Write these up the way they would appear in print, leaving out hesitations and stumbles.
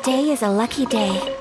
Today is a lucky day.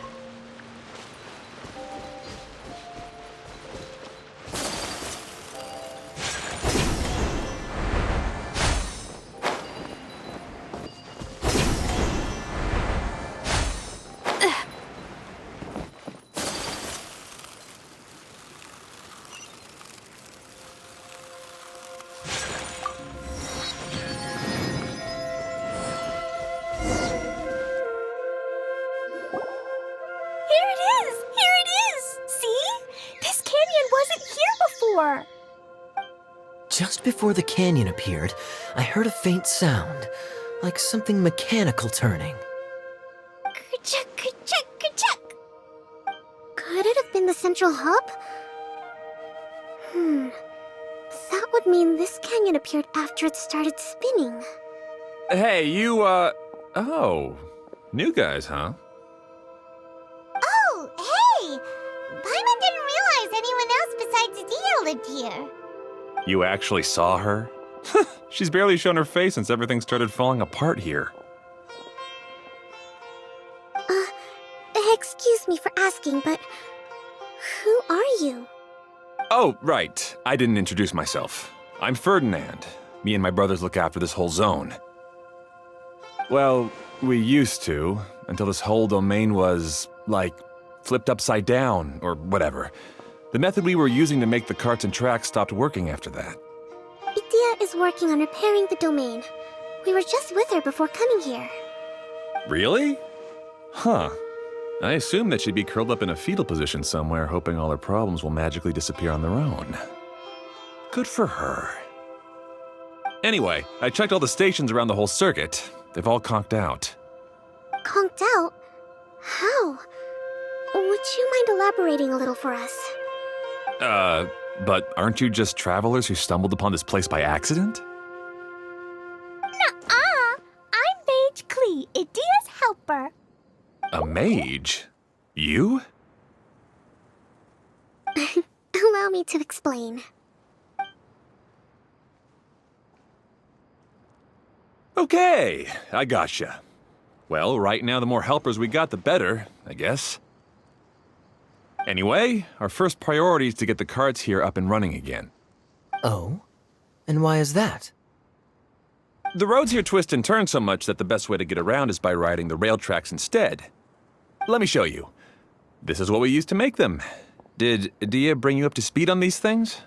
Just before the canyon appeared, I heard a faint sound, like something mechanical turning. Kerchuk, kerchuk, kerchuk! Could it have been the central hub? That would mean this canyon appeared after it started spinning. Hey, you, oh. New guys, huh? Oh, hey! Paimon didn't realize anyone else besides Dia lived here. You actually saw her? She's barely shown her face since everything started falling apart here. Excuse me for asking, but who are you? Oh, right. I didn't introduce myself. I'm Ferdinand. Me and my brothers look after this whole zone. Well, we used to, until this whole domain was, like, flipped upside down, or whatever. The method we were using to make the carts and tracks stopped working after that. Dia is working on repairing the domain. We were just with her before coming here. Really? Huh. I assumed that she'd be curled up in a fetal position somewhere, hoping all her problems will magically disappear on their own. Good for her. Anyway, I checked all the stations around the whole circuit. They've all conked out. Conked out? How? Would you mind elaborating a little for us? But aren't you just travelers who stumbled upon this place by accident? Nuh-uh! I'm Mage Klee, Idia's helper. A mage? You? Allow me to explain. Okay, I gotcha. Well, right now the more helpers we got, the better, I guess. Anyway, our first priority is to get the carts here up and running again. Oh? And why is that? The roads here twist and turn so much that the best way to get around is by riding the rail tracks instead. Let me show you. This is what we used to make them. Did Dia bring you up to speed on these things?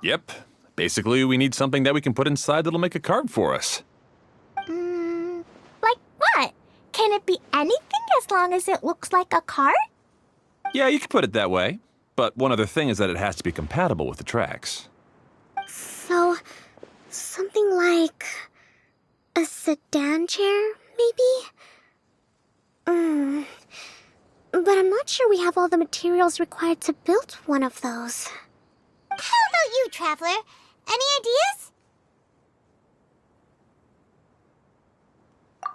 Yep. Basically, we need something that we can put inside that'll make a cart for us. Like what? Can it be anything as long as it looks like a cart? Yeah, you could put it that way. But one other thing is that it has to be compatible with the tracks. So, something like a sedan chair, maybe? But I'm not sure we have all the materials required to build one of those. How about you, Traveler? Any ideas?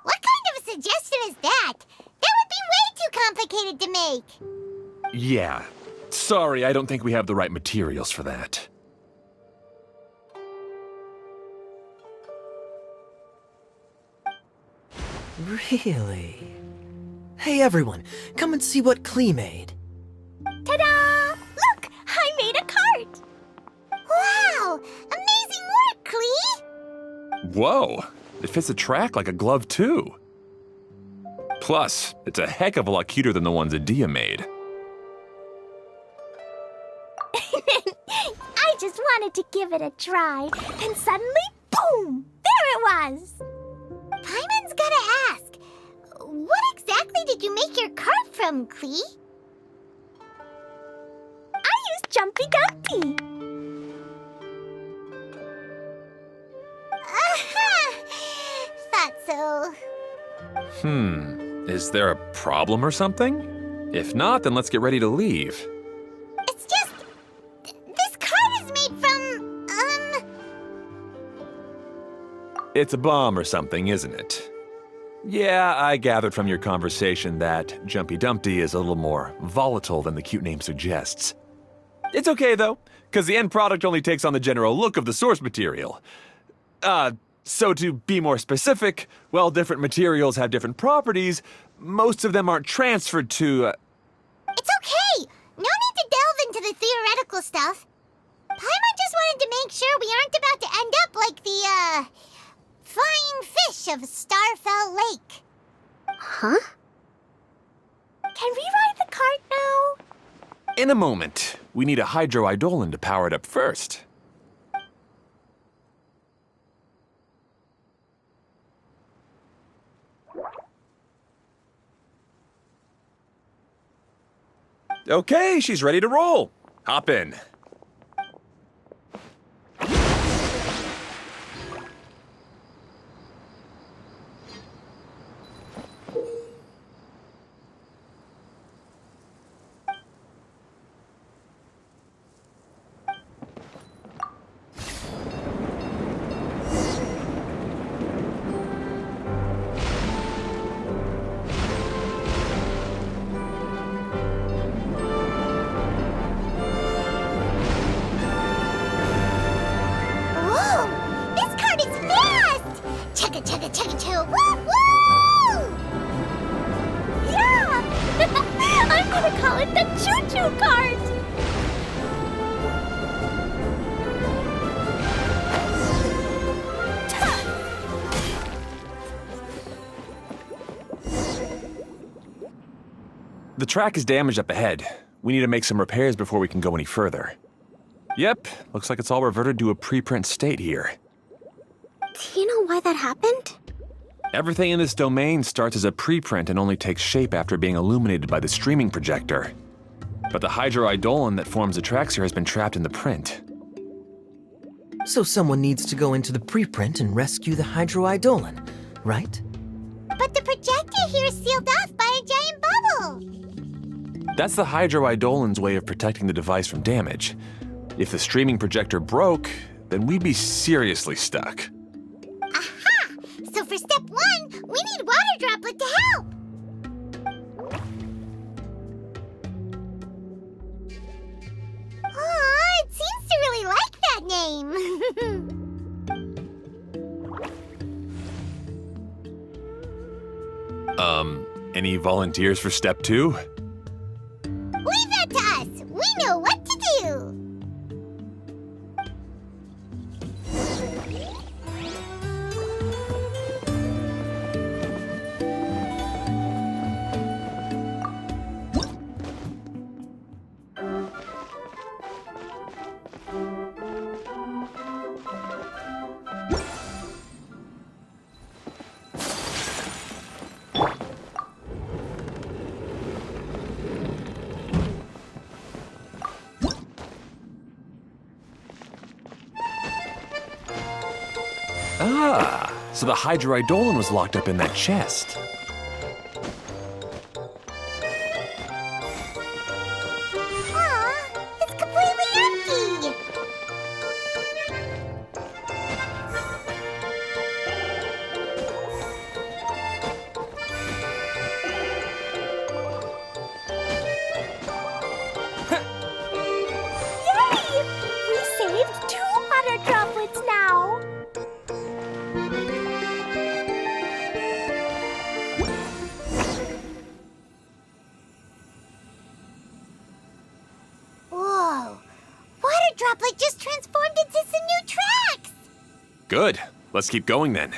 What kind of a suggestion is that? That would be way too complicated to make. Yeah. Sorry, I don't think we have the right materials for that. Really? Hey everyone, come and see what Klee made. Ta-da! Look! I made a cart! Wow! Amazing work, Klee! Whoa! It fits the track like a glove, too. Plus, it's a heck of a lot cuter than the ones Dia made. I just wanted to give it a try, and suddenly, boom! There it was! Paimon's gotta ask, what exactly did you make your cart from, Klee? I used Jumpy Dumpty. Thought so. Is there a problem or something? If not, then let's get ready to leave. It's just, this cart is made from, It's a bomb or something, isn't it? Yeah, I gathered from your conversation that Jumpy Dumpty is a little more volatile than the cute name suggests. It's okay, though, because the end product only takes on the general look of the source material. So to be more specific, while different materials have different properties, most of them aren't transferred to... It's okay! No need to delve into the theoretical stuff. Paimon just wanted to make sure we aren't about to end up like the, flying fish of Starfell Lake. Huh? Can we ride the cart now? In a moment. We need a hydroidolin to power it up first. Okay, she's ready to roll. Hop in. Whoa! This cart is fast! Chugga chugga chugga choo! Woo woo! Yeah! I'm gonna call it the choo-choo cart! The track is damaged up ahead. We need to make some repairs before we can go any further. Yep, looks like it's all reverted to a preprint state here. Do you know why that happened? Everything in this domain starts as a preprint and only takes shape after being illuminated by the streaming projector. But the hydroidolin that forms the tracks here has been trapped in the print. So someone needs to go into the preprint and rescue the hydroidolin, right? But the projector here is sealed off by a giant bubble! That's the hydroidolin's way of protecting the device from damage. If the streaming projector broke, then we'd be seriously stuck. Aha! So for step 1, we need water droplet to help! Aw, it seems to really like that name! Any volunteers for step 2? Leave that to us! We know what to do! Ah, so the hydroidolin was locked up in that chest. Aw, it's completely empty! Yay! We saved 2 water droplets now! Whoa! Water droplet just transformed into some new tracks! Good. Let's keep going then.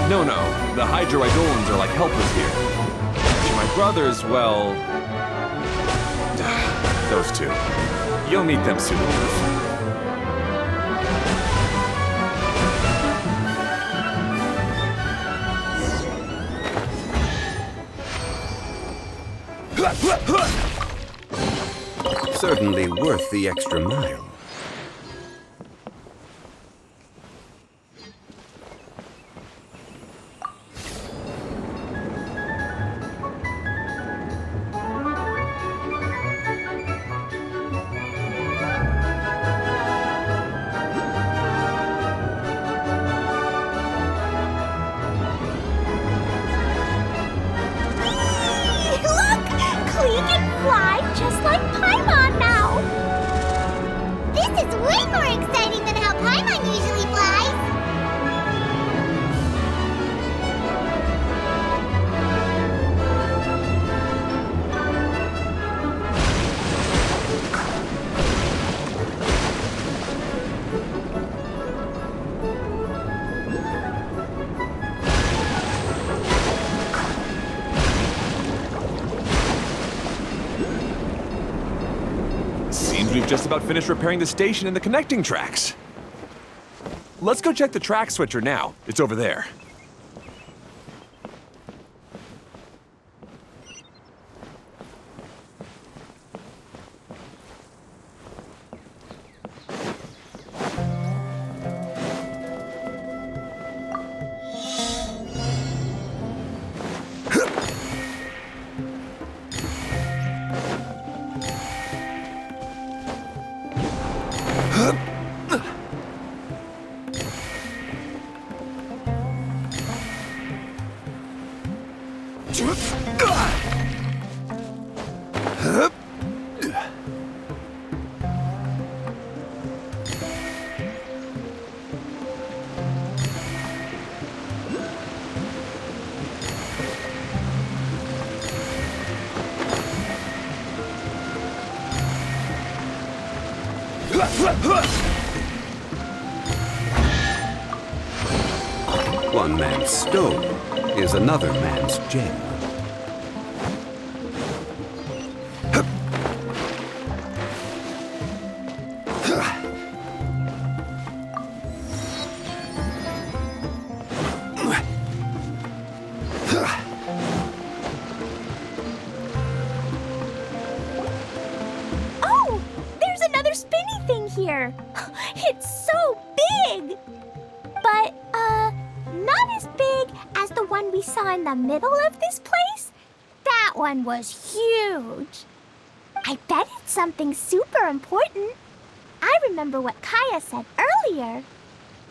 No, the hydroidolins are like helpers here. My brothers, well... those two. You'll meet them soon enough. Certainly worth the extra mile. Look! Klee can fly just like Paimon now! This is way more exciting than how Paimon usually flies! Seems we've just about finished repairing the station and the connecting tracks. Let's go check the track switcher now. It's over there. One man's stone is another man's gem. Oh! There's another spinny thing here! It's so big! But, not as big as the one we saw in the middle of this place. That one was huge. I bet it's something super important. I remember what Kaya said earlier.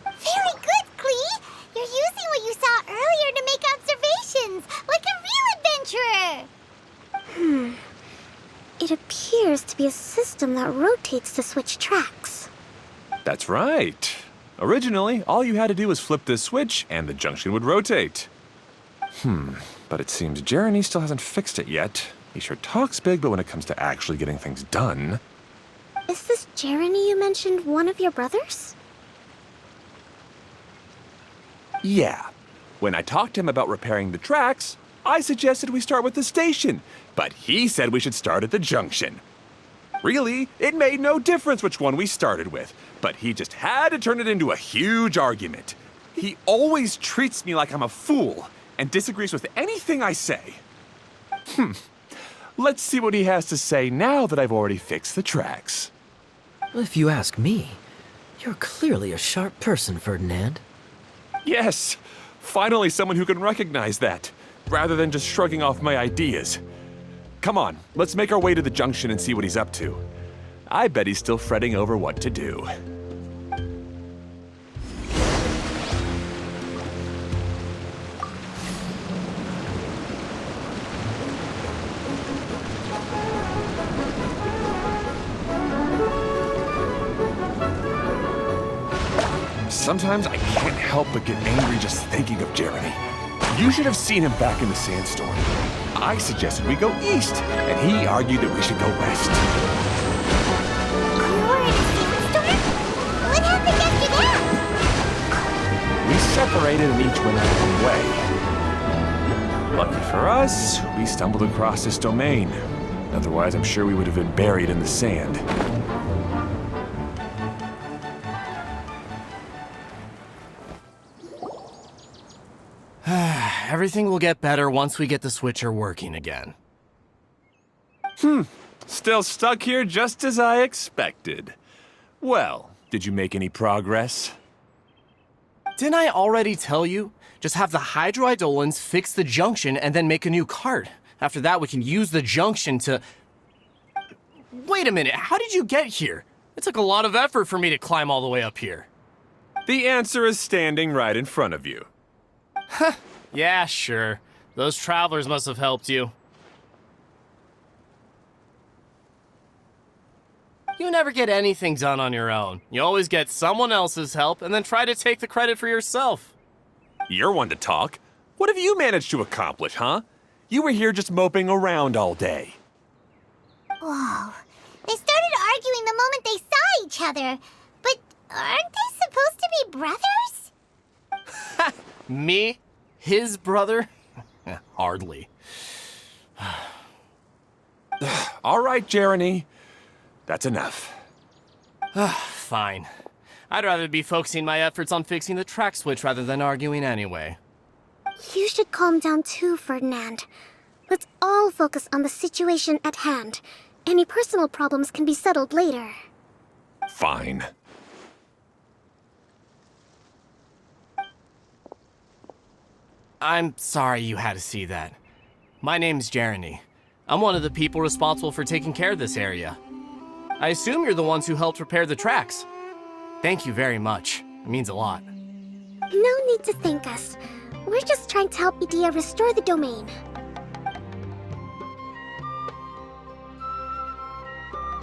Very good, Klee! You're using what you saw earlier to make observations, like a real adventurer! It appears to be a system that rotates to switch tracks. That's right. Originally, all you had to do was flip this switch and the junction would rotate. But it seems Jeremy still hasn't fixed it yet. He sure talks big, but when it comes to actually getting things done... Is this Jeremy you mentioned one of your brothers? Yeah. When I talked to him about repairing the tracks, I suggested we start with the station, but he said we should start at the junction. Really, it made no difference which one we started with, but he just had to turn it into a huge argument. He always treats me like I'm a fool and disagrees with anything I say. Let's see what he has to say now that I've already fixed the tracks. If you ask me, you're clearly a sharp person, Ferdinand. Yes, finally someone who can recognize that, rather than just shrugging off my ideas. Come on, let's make our way to the junction and see what he's up to. I bet he's still fretting over what to do. Sometimes I can't help but get angry just thinking of Jeremy. You should have seen him back in the sandstorm. I suggested we go east, and he argued that we should go west. You were in a sandstorm? What happened after that? We separated and each went our own way. Lucky for us, we stumbled across this domain. Otherwise, I'm sure we would have been buried in the sand. Everything will get better once we get the switcher working again. Still stuck here just as I expected. Well, did you make any progress? Didn't I already tell you? Just have the hydroidolins fix the junction and then make a new cart. After that, we can use the junction to... Wait a minute, how did you get here? It took a lot of effort for me to climb all the way up here. The answer is standing right in front of you. Yeah, sure. Those travelers must have helped you. You never get anything done on your own. You always get someone else's help and then try to take the credit for yourself. You're one to talk. What have you managed to accomplish, huh? You were here just moping around all day. Whoa. They started arguing the moment they saw each other. But aren't they supposed to be brothers? Me? His brother? Hardly. All right, Jeremy. That's enough. Fine. I'd rather be focusing my efforts on fixing the track switch rather than arguing anyway. You should calm down too, Ferdinand. Let's all focus on the situation at hand. Any personal problems can be settled later. Fine. I'm sorry you had to see that. My name's Jeremy. I'm one of the people responsible for taking care of this area. I assume you're the ones who helped repair the tracks. Thank you very much. It means a lot. No need to thank us. We're just trying to help Idea restore the domain.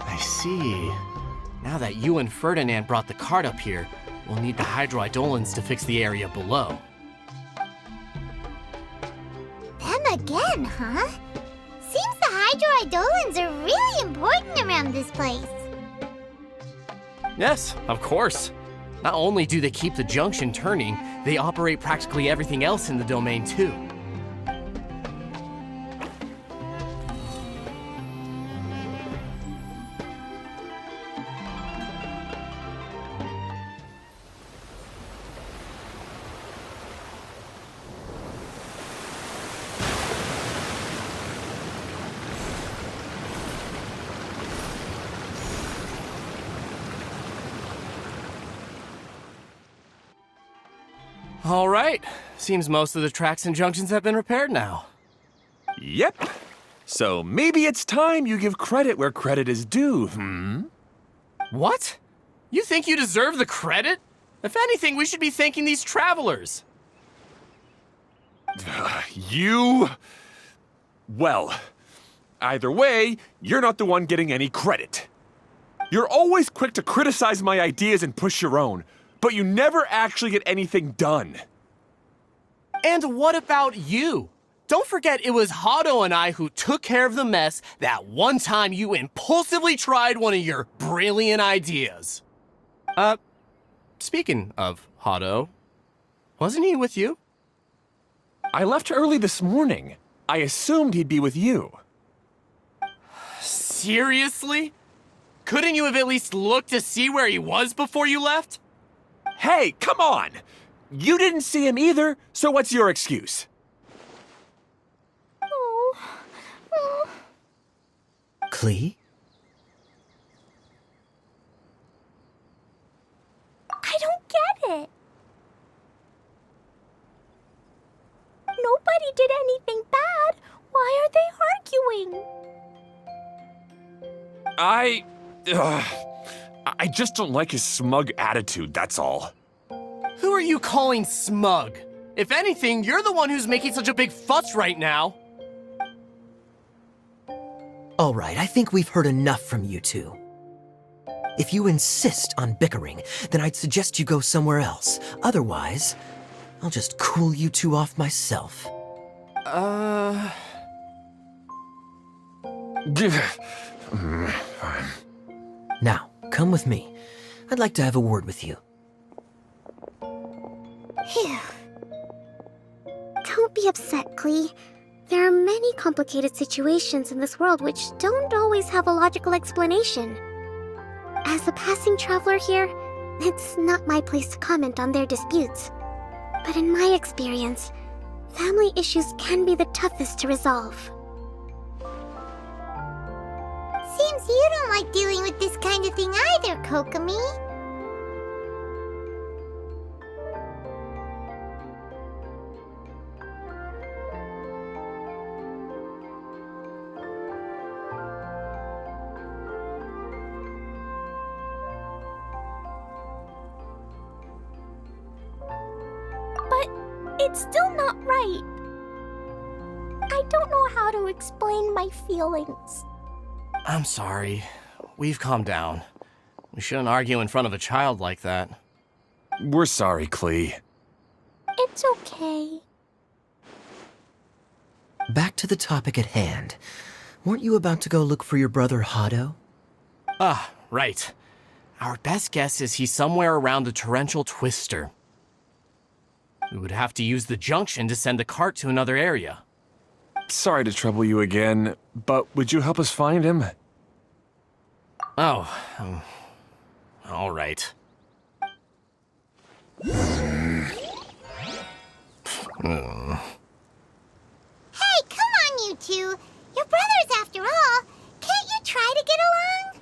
I see. Now that you and Ferdinand brought the cart up here, we'll need the hydroidolins to fix the area below. Them again, huh? Seems the hydroidolins are really important around this place. Yes, of course. Not only do they keep the junction turning, they operate practically everything else in the domain too. All right. Seems most of the tracks and junctions have been repaired now. Yep. So maybe it's time you give credit where credit is due, What? You think you deserve the credit? If anything, we should be thanking these travelers. You... Well, either way, you're not the one getting any credit. You're always quick to criticize my ideas and push your own, but you never actually get anything done. And what about you? Don't forget it was Hado and I who took care of the mess that one time you impulsively tried one of your brilliant ideas. Speaking of Hado, wasn't he with you? I left early this morning. I assumed he'd be with you. Seriously? Couldn't you have at least looked to see where he was before you left? Hey, come on! You didn't see him either, so what's your excuse? Klee? I don't get it. Nobody did anything bad. Why are they arguing? I just don't like his smug attitude, that's all. Who are you calling smug? If anything, you're the one who's making such a big fuss right now. All right, I think we've heard enough from you two. If you insist on bickering, then I'd suggest you go somewhere else. Otherwise, I'll just cool you two off myself. Fine. Now, come with me. I'd like to have a word with you. Phew. upset, Klee. There are many complicated situations in this world which don't always have a logical explanation. As a passing traveler here, it's not my place to comment on their disputes. But in my experience, family issues can be the toughest to resolve. Seems you don't like dealing with this kind of thing either, Kokomi. It's still not right. I don't know how to explain my feelings. I'm sorry. We've calmed down. We shouldn't argue in front of a child like that. We're sorry, Klee. It's okay. Back to the topic at hand. Weren't you about to go look for your brother Hado? Ah, right. Our best guess is he's somewhere around the torrential twister. We would have to use the junction to send the cart to another area. Sorry to trouble you again, but would you help us find him? Oh, all right. Hey, come on, you two. You're brothers after all. Can't you try to get along?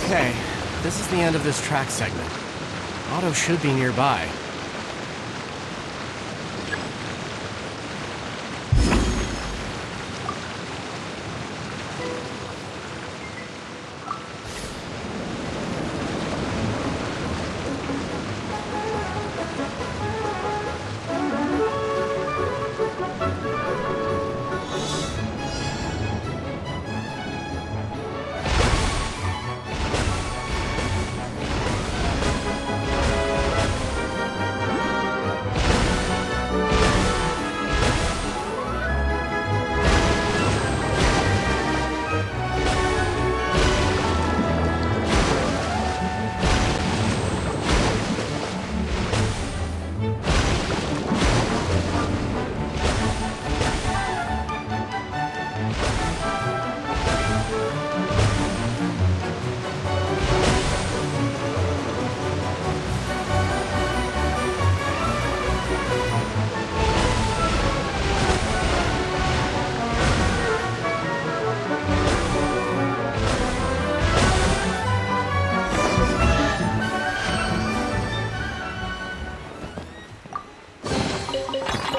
Okay, this is the end of this track segment. Otto should be nearby.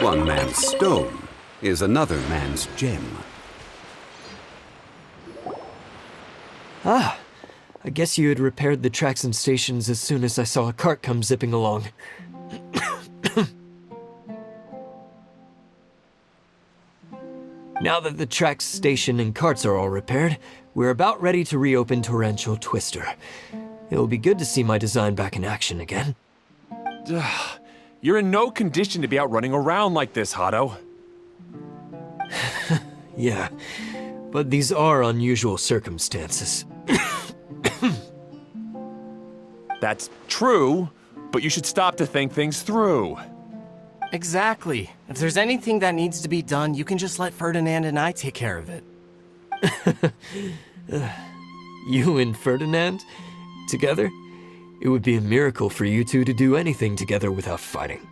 One man's stone is another man's gem. Ah, I guess you had repaired the tracks and stations as soon as I saw a cart come zipping along. Now that the tracks, station, and carts are all repaired, we're about ready to reopen Torrential Twister. It will be good to see my design back in action again. You're in no condition to be out running around like this, Hado. Yeah, but these are unusual circumstances. That's true, but you should stop to think things through. Exactly. If there's anything that needs to be done, you can just let Ferdinand and I take care of it. You and Ferdinand? Together? It would be a miracle for you two to do anything together without fighting.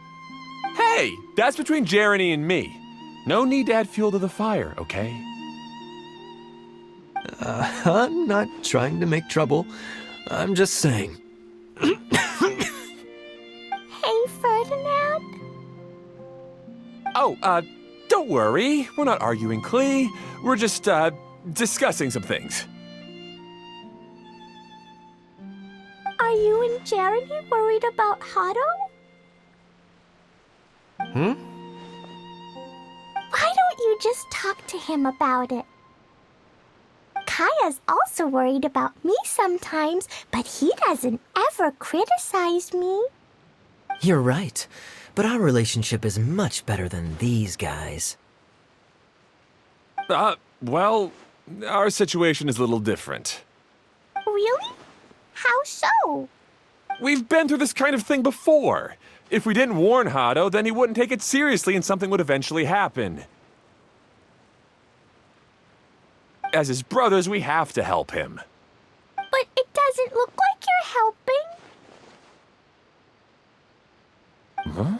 Hey, that's between Jeremy and me. No need to add fuel to the fire, okay? I'm not trying to make trouble. I'm just saying. Hey, Ferdinand? Oh, don't worry. We're not arguing, Klee. We're just, discussing some things. Are you and Jeremy worried about Hado? Hmm? Why don't you just talk to him about it? Kaya's also worried about me sometimes, but he doesn't ever criticize me. You're right, but our relationship is much better than these guys. Well, our situation is a little different. Really? How so? We've been through this kind of thing before. If we didn't warn Hado, then he wouldn't take it seriously and something would eventually happen. As his brothers, we have to help him. But it doesn't look like you're helping. Huh?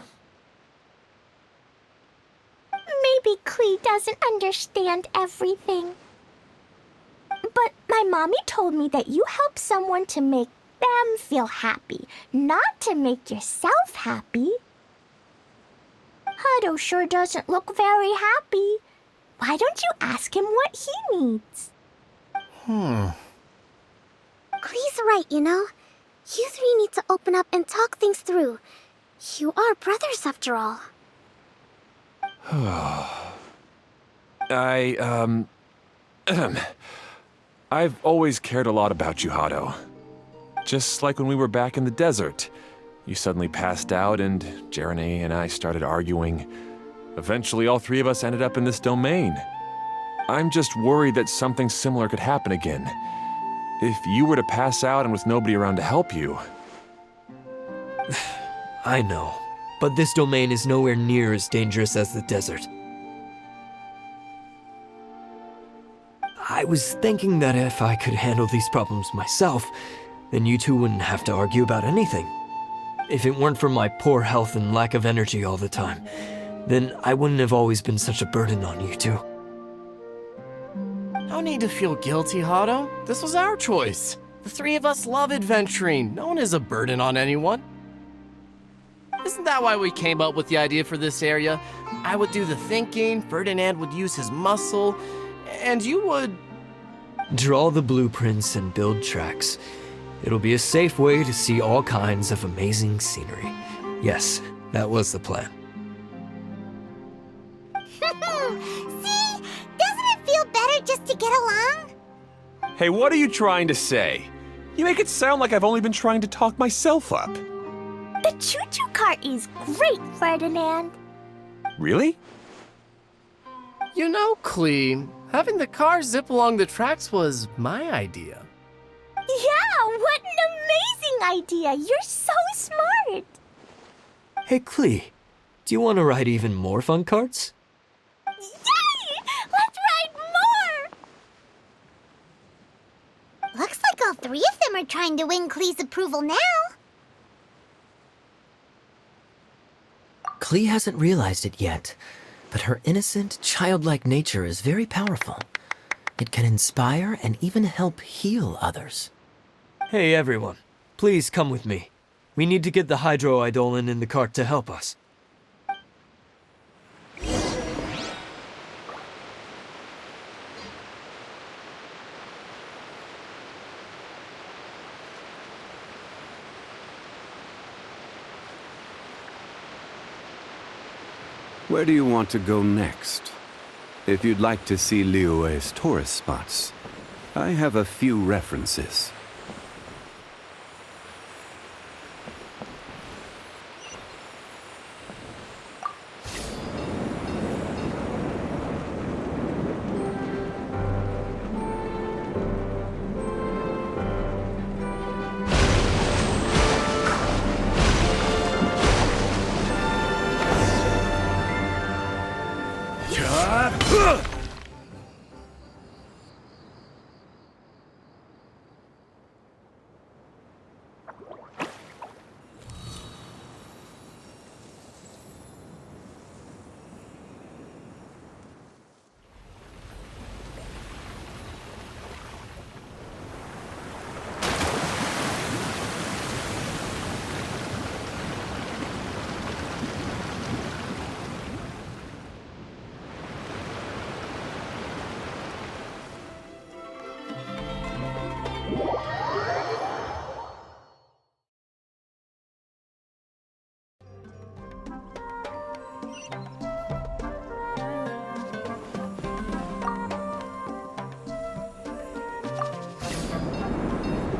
Maybe Klee doesn't understand everything. But my mommy told me that you help someone to make them feel happy, not to make yourself happy. Hado sure doesn't look very happy. Why don't you ask him what he needs? Klee's right, you know. You three need to open up and talk things through. You are brothers after all. I've always cared a lot about you, Hado. Just like when we were back in the desert. You suddenly passed out and Jeremy and I started arguing. Eventually, all three of us ended up in this domain. I'm just worried that something similar could happen again. If you were to pass out and with nobody around to help you... I know, but this domain is nowhere near as dangerous as the desert. I was thinking that if I could handle these problems myself, then you two wouldn't have to argue about anything. If it weren't for my poor health and lack of energy all the time, then I wouldn't have always been such a burden on you two. No need to feel guilty, Hado. This was our choice. The three of us love adventuring. No one is a burden on anyone. Isn't that why we came up with the idea for this area? I would do the thinking, Ferdinand would use his muscle, and you would... Draw the blueprints and build tracks. It'll be a safe way to see all kinds of amazing scenery. Yes, that was the plan. See? Doesn't it feel better just to get along? Hey, what are you trying to say? You make it sound like I've only been trying to talk myself up. The choo-choo cart is great, Ferdinand. Really? You know, Klee, having the car zip along the tracks was my idea. Yeah, what an amazing idea! You're so smart! Hey, Klee, do you want to ride even more fun carts? Yay! Let's ride more! Looks like all three of them are trying to win Klee's approval now. Klee hasn't realized it yet, but her innocent, childlike nature is very powerful. It can inspire and even help heal others. Hey everyone, please come with me. We need to get the hydroidolin in the cart to help us. Where do you want to go next? If you'd like to see Liyue's tourist spots, I have a few references.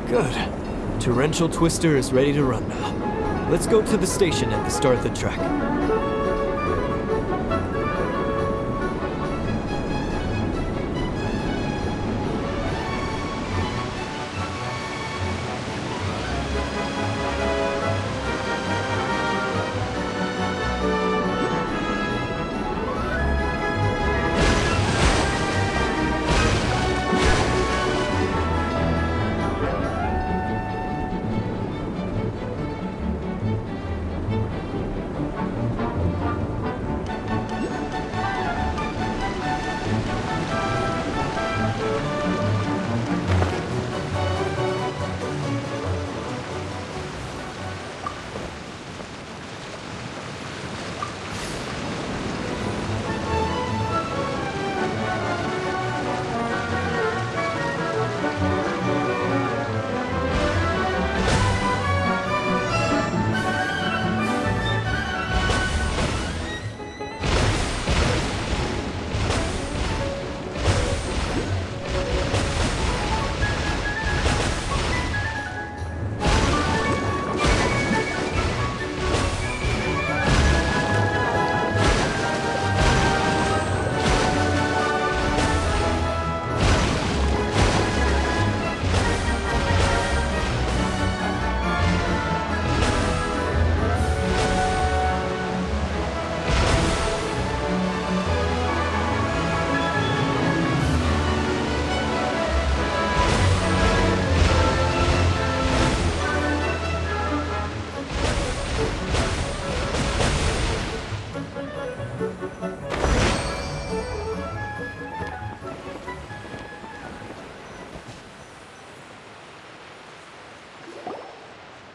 Good. Torrential Twister is ready to run now. Let's go to the station at the start of the trek.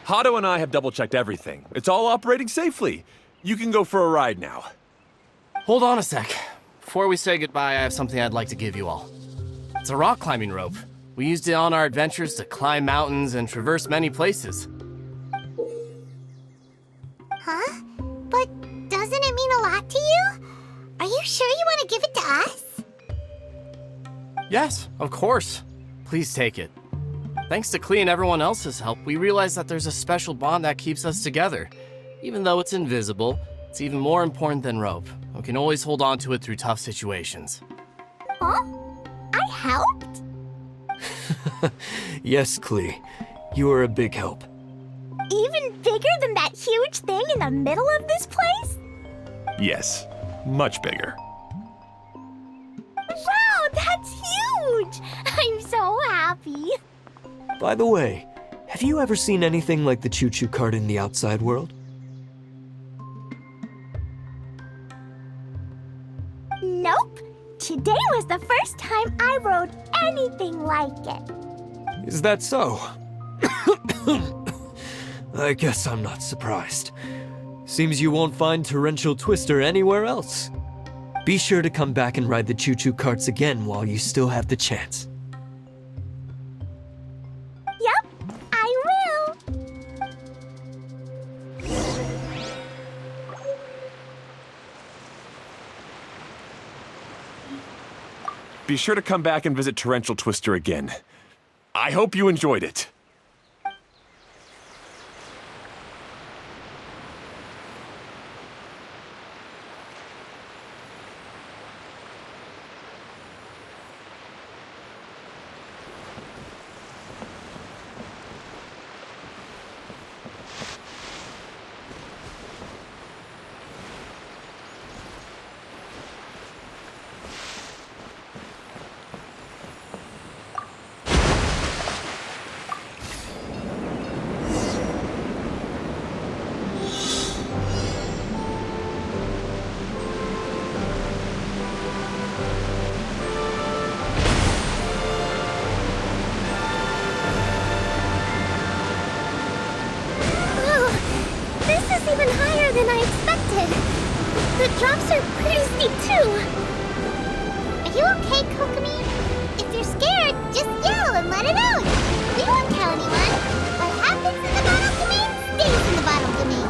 Hato and I have double-checked everything. It's all operating safely. You can go for a ride now. Hold on a sec. Before we say goodbye, I have something I'd like to give you all. It's a rock climbing rope. We used it on our adventures to climb mountains and traverse many places. Huh? But doesn't it mean a lot to you? Are you sure you want to give it to us? Yes, of course. Please take it. Thanks to Klee and everyone else's help, we realized that there's a special bond that keeps us together. Even though it's invisible, it's even more important than rope. We can always hold on to it through tough situations. Huh? I helped? Yes, Klee. You are a big help. Even bigger than that huge thing in the middle of this place? Yes, much bigger. Wow, that's huge! I'm so happy. By the way, have you ever seen anything like the choo-choo cart in the outside world? Nope. Today was the first time I rode anything like it. Is that so? I guess I'm not surprised. Seems you won't find Torrential Twister anywhere else. Be sure to come back and ride the choo-choo carts again while you still have the chance. Yep, I will. Be sure to come back and visit Torrential Twister again. I hope you enjoyed it. Even higher than I expected. The drops are pretty steep, too. Are you okay, Kokomi? If you're scared, just yell and let it out. We won't tell anyone. What happens in the bottle domain stays in the bottle domain.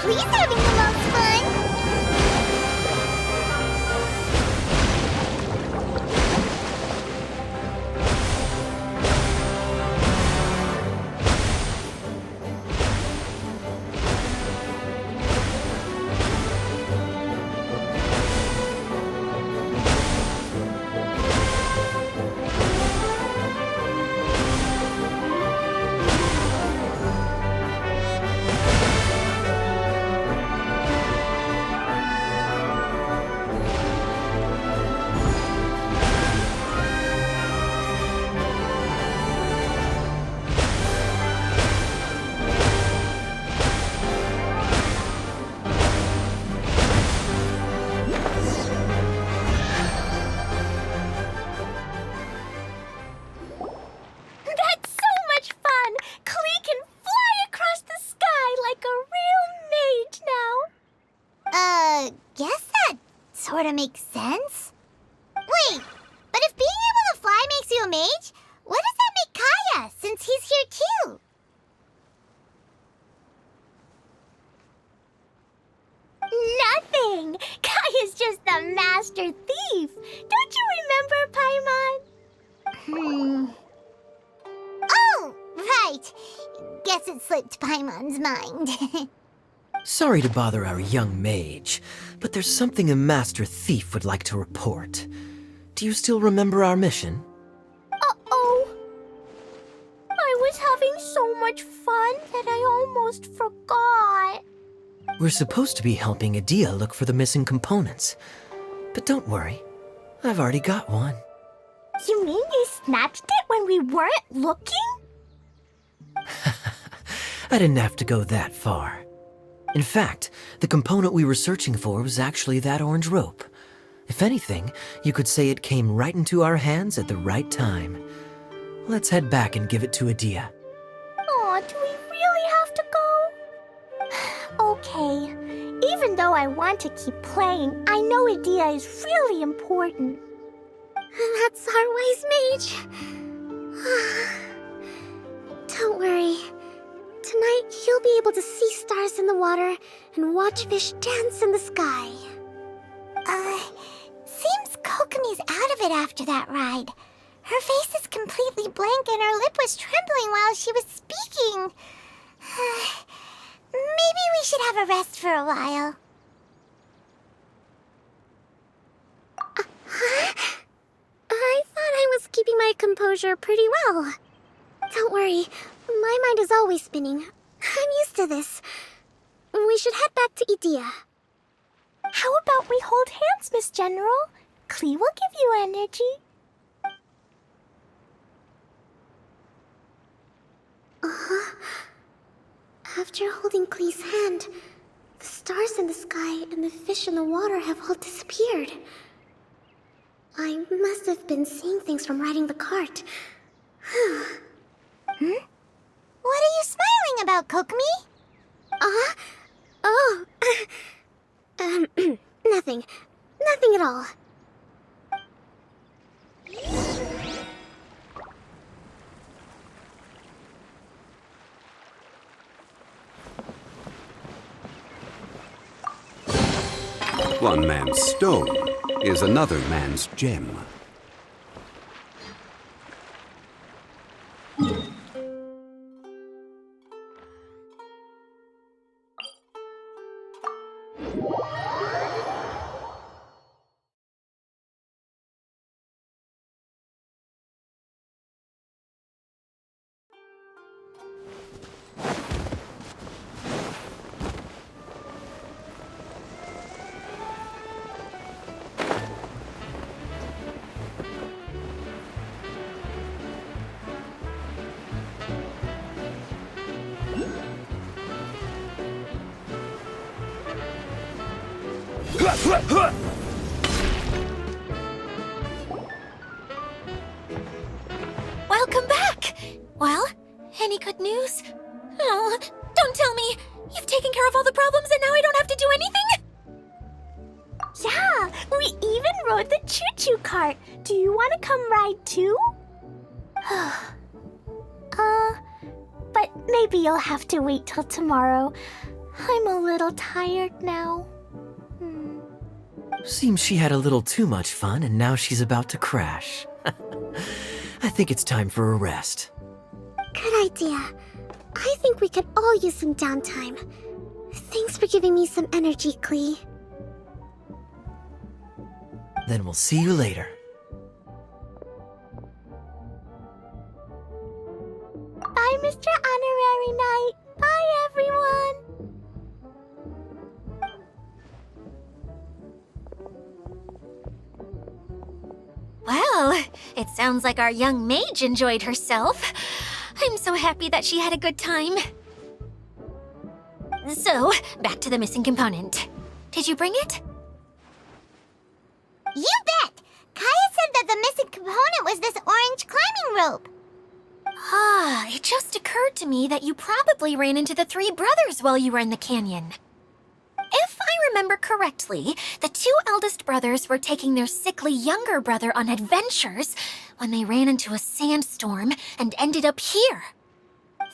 Klee's having the most fun. That's so much fun! Klee can fly across the sky like a real mage now. Guess that sorta makes sense. Wait, but if being able to fly makes you a mage, what does that make Kaya, since he's here too? Nothing! Kaya's just the master thief! Don't you remember, Paimon? Oh, right. Guess it slipped Paimon's mind. Sorry to bother our young mage, but there's something a Master Thief would like to report. Do you still remember our mission? Uh-oh. I was having so much fun that I almost forgot. We're supposed to be helping Adia look for the missing components. But don't worry, I've already got one. You mean you snatched it when we weren't looking? I didn't have to go that far. In fact, the component we were searching for was actually that orange rope. If anything, you could say it came right into our hands at the right time. Let's head back and give it to Adia. Aw, do we really have to go? Okay. Even though I want to keep playing, I know Adia is really important. That's our wise mage. Don't worry. Tonight, you'll be able to see stars in the water and watch fish dance in the sky. Seems Kokomi's out of it after that ride. Her face is completely blank and her lip was trembling while she was speaking. Maybe we should have a rest for a while. I thought I was keeping my composure pretty well. Don't worry, my mind is always spinning. I'm used to this. We should head back to Idia. How about we hold hands, Miss General? Klee will give you energy. After holding Klee's hand, the stars in the sky and the fish in the water have all disappeared. I must have been seeing things from riding the cart. What are you smiling about, Kokomi? Oh. Nothing. Nothing at all. One man's stone is another man's gem. Welcome back! Well, any good news? Oh, don't tell me! You've taken care of all the problems and now I don't have to do anything? Yeah, we even rode the choo-choo cart. Do you want to come ride too? But maybe you'll have to wait till tomorrow. I'm a little tired now. Seems she had a little too much fun and now she's about to crash. I think it's time for a rest. Good idea. I think we could all use some downtime. Thanks for giving me some energy, Klee. Then we'll see you later. Bye, Mr. Honorary Knight. Bye, everyone. Well, it sounds like our young mage enjoyed herself. I'm so happy that she had a good time. So, back to the missing component. Did you bring it? You bet! Kaya said that the missing component was this orange climbing rope. Ah, it just occurred to me that you probably ran into the three brothers while you were in the canyon. If I remember correctly, the two eldest brothers were taking their sickly younger brother on adventures when they ran into a sandstorm and ended up here.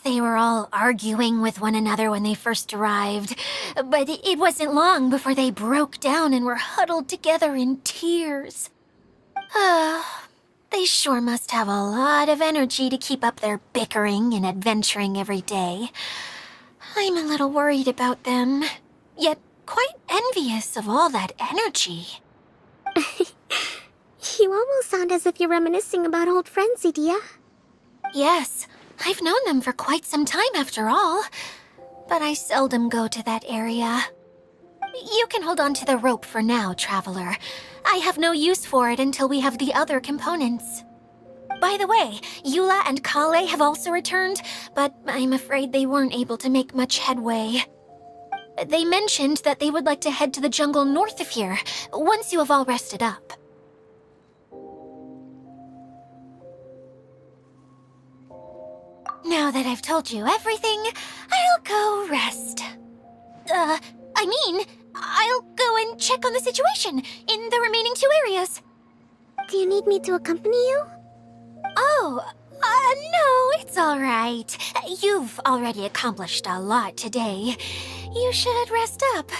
They were all arguing with one another when they first arrived, but it wasn't long before they broke down and were huddled together in tears. They sure must have a lot of energy to keep up their bickering and adventuring every day. I'm a little worried about them, yet quite envious of all that energy. You almost sound as if you're reminiscing about old friends, Idia. Yes, I've known them for quite some time after all, but I seldom go to that area. You can hold on to the rope for now, Traveler. I have no use for it until we have the other components. By the way, Eula and Kale have also returned, but I'm afraid they weren't able to make much headway. They mentioned that they would like to head to the jungle north of here, once you have all rested up. Now that I've told you everything, I'll go rest. I'll go and check on the situation in the remaining two areas. Do you need me to accompany you? Oh, no, it's all right. You've already accomplished a lot today. You should rest up.